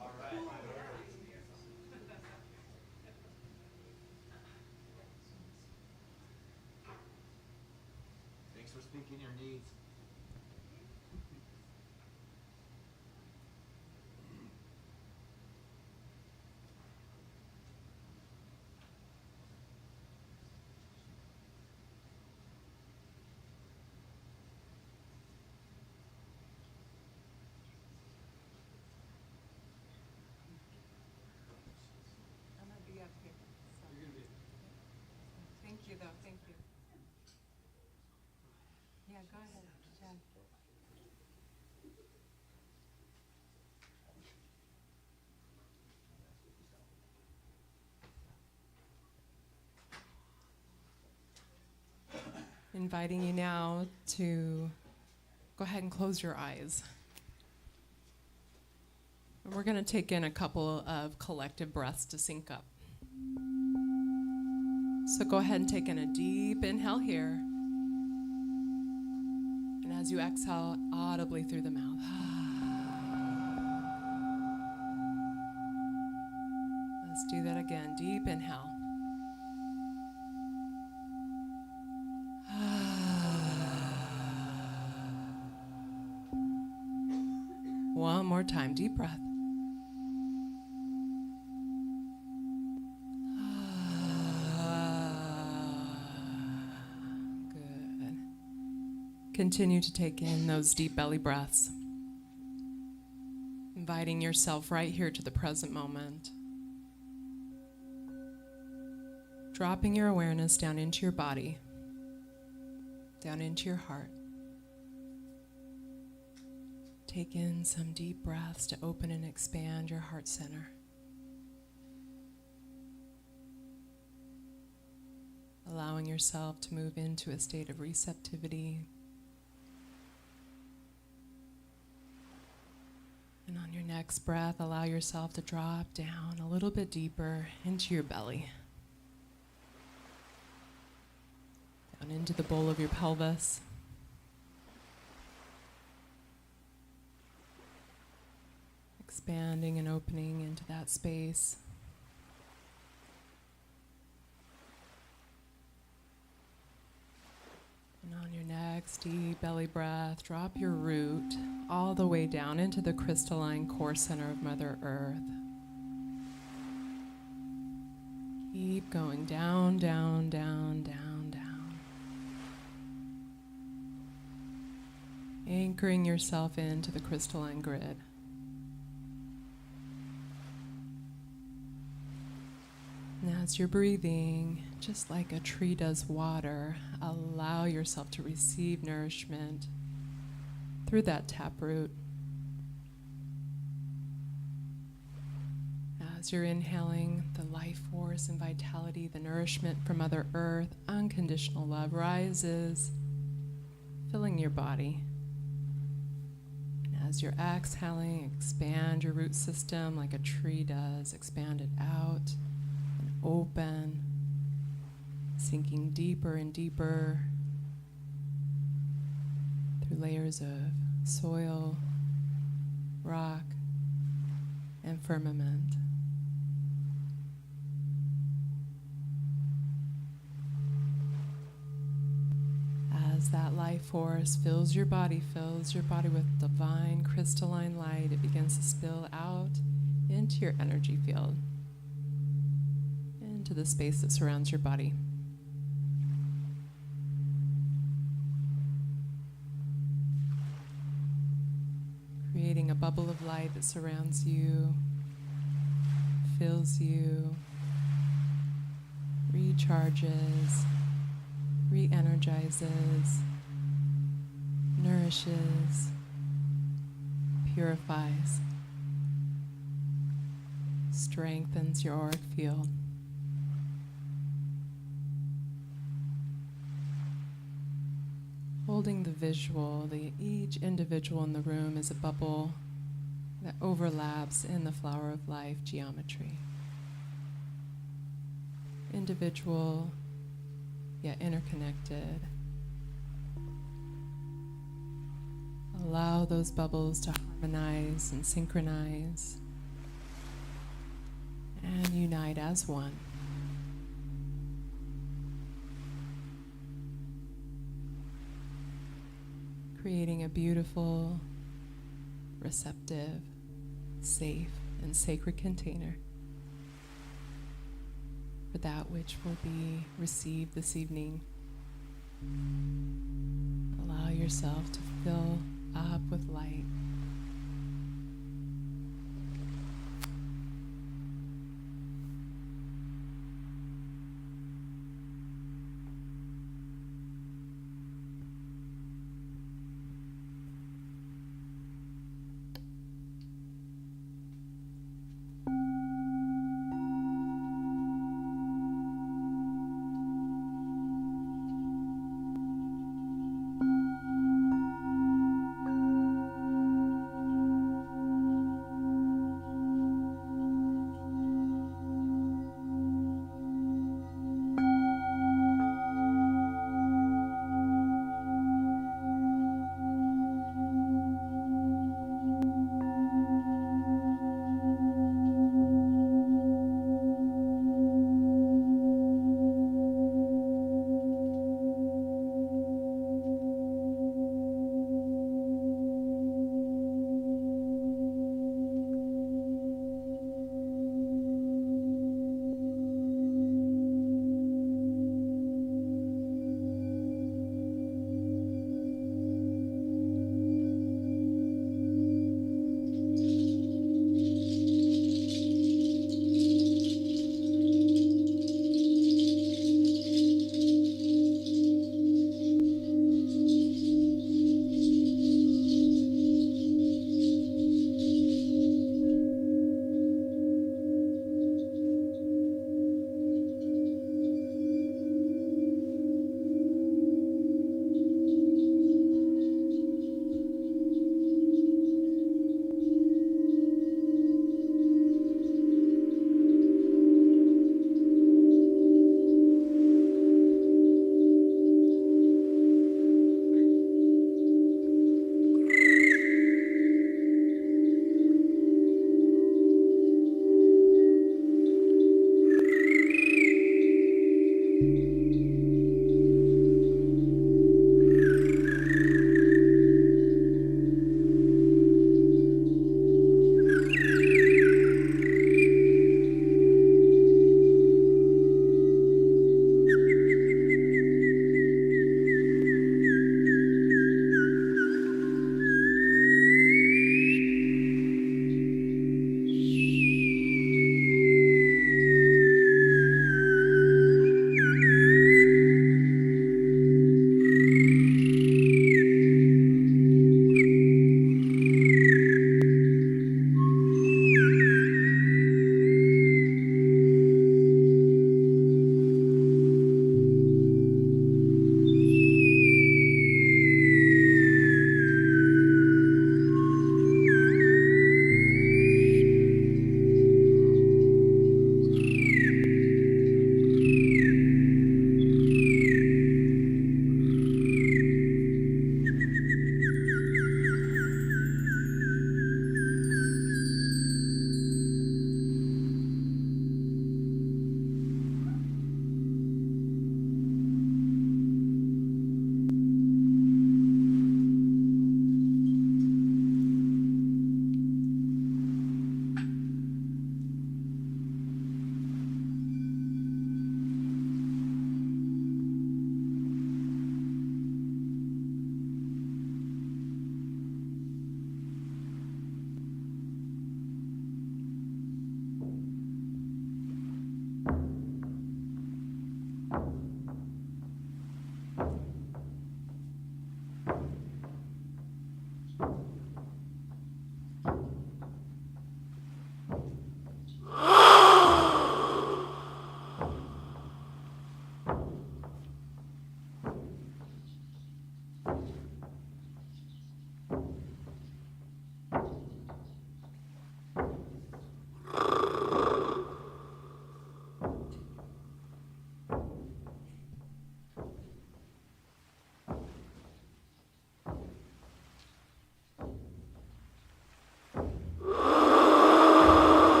All right. Thanks for speaking your needs. I'm gonna be up here. Thank you, though. Thank you. Yeah, go ahead, Jen. Inviting you now to go ahead and close your eyes. And we're going to take in a couple of collective breaths to sync up. So go ahead and take in a deep inhale here. And as you exhale audibly through the mouth. Let's do that again. Deep inhale. One more time. Deep breath. Good. Continue to take in those deep belly breaths. Inviting yourself right here to the present moment. Dropping your awareness down into your body, down into your heart. Take in some deep breaths to open and expand your heart center. Allowing yourself to move into a state of receptivity. And on your next breath, allow yourself to drop down a little bit deeper into your belly. Down into the bowl of your pelvis. Expanding and opening into that space. And on your next deep belly breath, drop your root all the way down into the crystalline core center of Mother Earth. Keep going down, down, down, down, down. Anchoring yourself into the crystalline grid. As you're breathing, just like a tree does water, allow yourself to receive nourishment through that taproot. As you're inhaling the life force and vitality, the nourishment from Mother Earth, unconditional love rises, filling your body. And as you're exhaling, expand your root system like a tree does. Expand it out and open, sinking deeper and deeper through layers of soil, rock, and firmament. As that life force fills your body with divine crystalline light, it begins to spill out into your energy field, into the space that surrounds your body. Creating a bubble of light that surrounds you, fills you, recharges, re-energizes, nourishes, purifies, strengthens your auric field. Holding the visual, each individual in the room is a bubble that overlaps in the flower of life geometry. Individual, yet interconnected. Allow those bubbles to harmonize and synchronize and unite as one. Creating a beautiful, receptive, safe, and sacred container for that which will be received this evening. Allow yourself to fill up with light.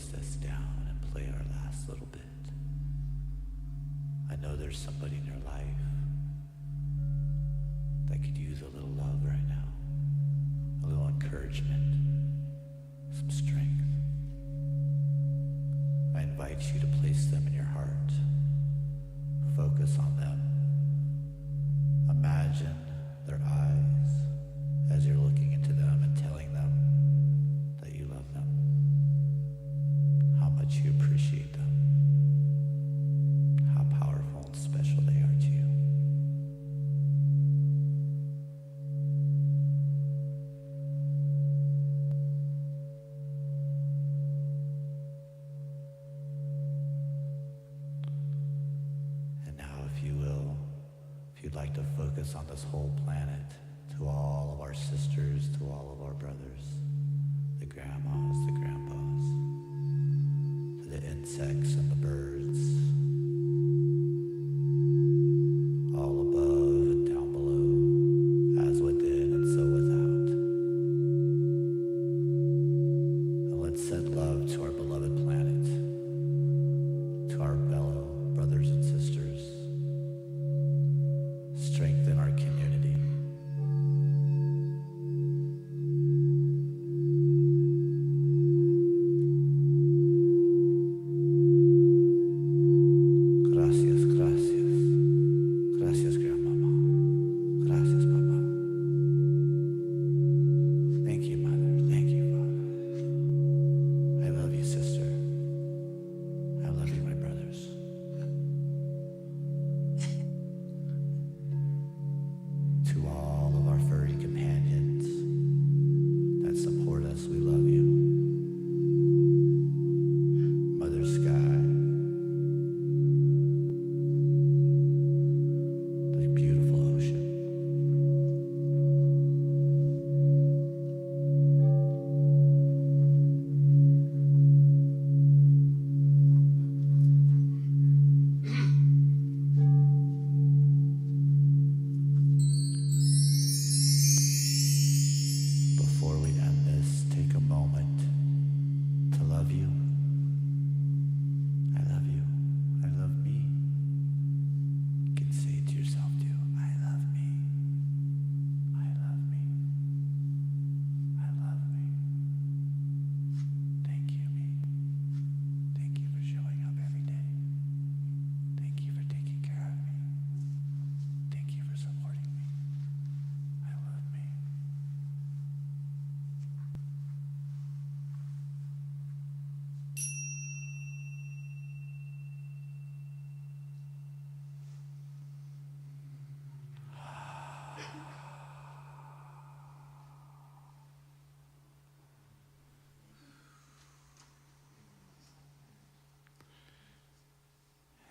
close this down and play our last little bit. I know there's somebody in your life that could use a little love right now, a little encouragement, some strength. I invite you to place them in your heart. Focus on them. Imagine their eyes as you're looking into them and telling them that you love them, how much you appreciate them, how powerful and special they are to you. And now, if you will, if you'd like to focus on this whole planet, to all of our sisters, to all of our brothers, the grandmas, the grandpas, to the insects and the birds, all above and down below, as within and so without. And let's send love to our beloved planet, to our fellow brothers and sisters. Strengthen our community. Gracias, gracias. Gracias, grandmama. Gracias, papa. Thank you, mother. Thank you, father. I love you, sister. I love you, my brothers. To all of our furry companions that support us, we love you. Mother Sky, the beautiful ocean. Before we end this, take a moment to love you. I love you. I love me. You can say it to yourself too. I love me. I love me. I love me. Thank you, me. Thank you for showing up every day. Thank you for taking care of me. Thank you for supporting me. I love me.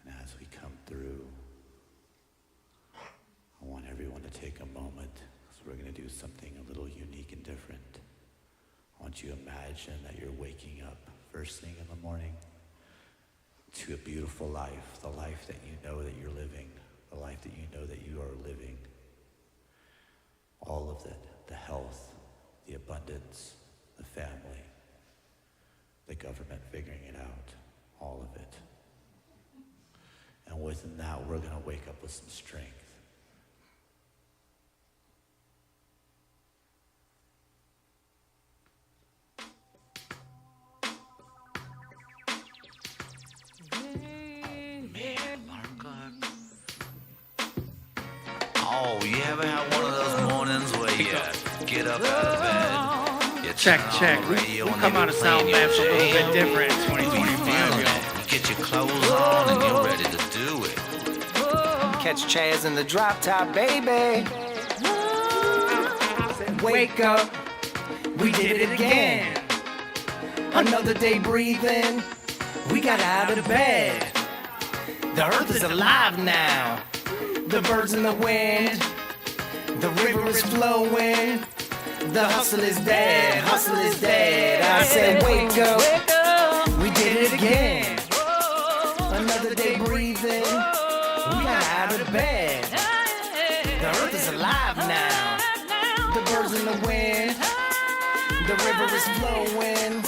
And as we come through, I want everyone to take a moment, because we're going to do something a little unique and different. I want you to imagine that you're waking up first thing in the morning to a beautiful life, the life that you know that you're living, the life that you know that you are living. All of it, the health, the abundance, the family, the government figuring it out, all of it. And within that, we're going to wake up with some strength. Oh, you ever had one of those mornings where you get up out of bed, you Check, turn check. on the We radio and come they out be of Sound playing your Labs a little bit jam. different in You be 2025, feeling yo. it. You get your clothes on and you're ready to do it. Catch Chaz in the drop top, baby. Wake up, we did it again. Another day breathing, we got out of bed. The earth is alive now. The birds in the wind, the river is flowing. The hustle is dead, hustle is dead. I said, wake up, we did it again. Another day breathing, we got out of bed. The earth is alive now. The birds in the wind, the river is flowing.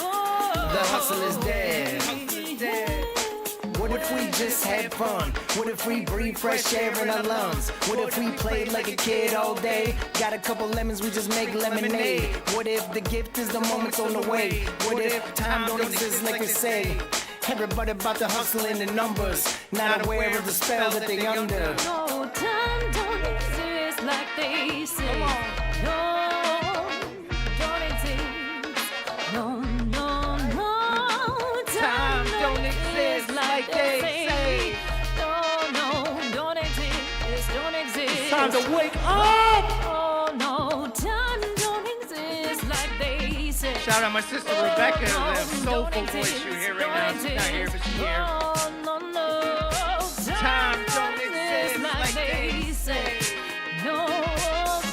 The hustle is dead. What if we just had fun? What if we breathe fresh air in our lungs? What if we played like a kid all day? Got a couple lemons, we just make lemonade. What if the gift is the moments on the way? What if time don't exist like they say? Everybody about to hustle in the numbers, not aware of the spell that they under. No, time don't exist like they say. No, don't exist. No, no, no. Time don't exist like they say. No, no, don't exist. Don't exist. It's time to wake up! Oh no, time don't exist like they say. Shout out my sister Rebecca, the soulful voice you hear right now. She's not here, but she's here. No, no, no. Time don't exist like they say. No,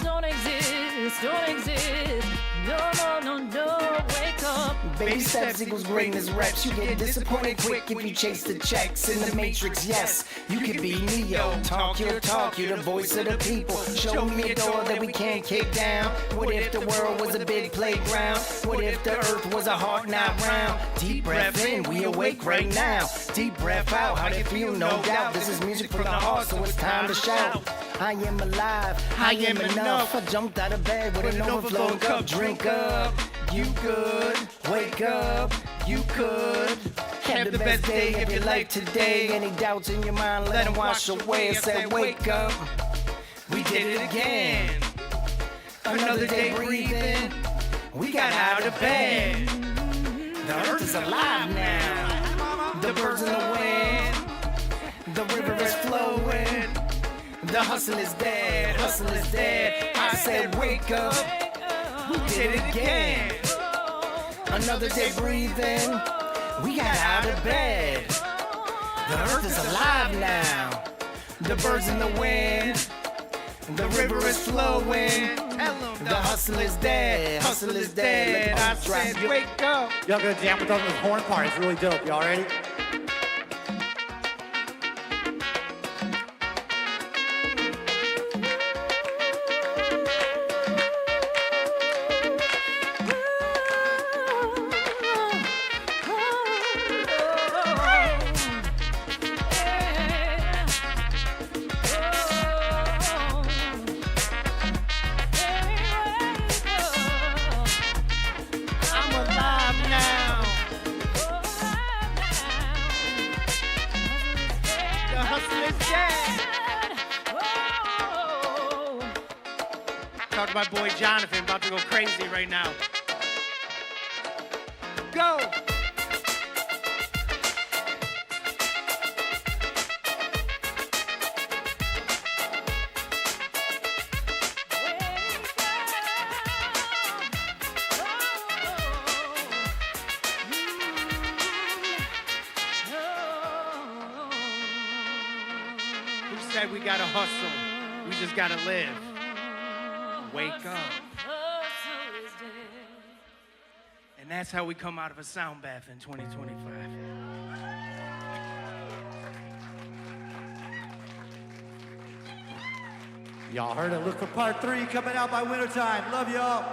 don't exist, don't exist. No, no, no, no. Wake up. Baby steps equals greatness reps. You get disappointed quick if you chase the checks. In the matrix, yes, you can be Neo. Talk your talk, you're the voice of the people. Show me a door that we can't kick down. What if the world was a big playground? What if the earth was a heart not round? Deep breath in, we awake right now. Deep breath out, how they feel, no doubt. This is music for the heart, so it's time to shout. I am alive, I am enough. I jumped out of bed with an overflowing cup. Drink up, you good. Wake up, you could. Have the best day of your life today. Any doubts in your mind, let them wash away. I said wake up, we did it again. Another day breathing, we got out of bed. The earth is alive now. The birds in the wind, the river is flowing. The hustle is dead, hustle is dead. I said wake up, we did it again. Another day breathing, we got out of bed. The earth is alive now. The birds in the wind, the river is flowing. The hustle is dead, hustle is dead. I said wake up. Y'all gonna jam with us on this horn part, it's really dope. Y'all ready? I'm alive now. The hustle is dead. Talk to my boy Jonathan, about to go crazy right now. Go! Who said we gotta hustle? We just gotta live. Wake up. And that's how we come out of a sound bath in 2025. Y'all heard it. Look for part 3 coming out by wintertime. Love y'all.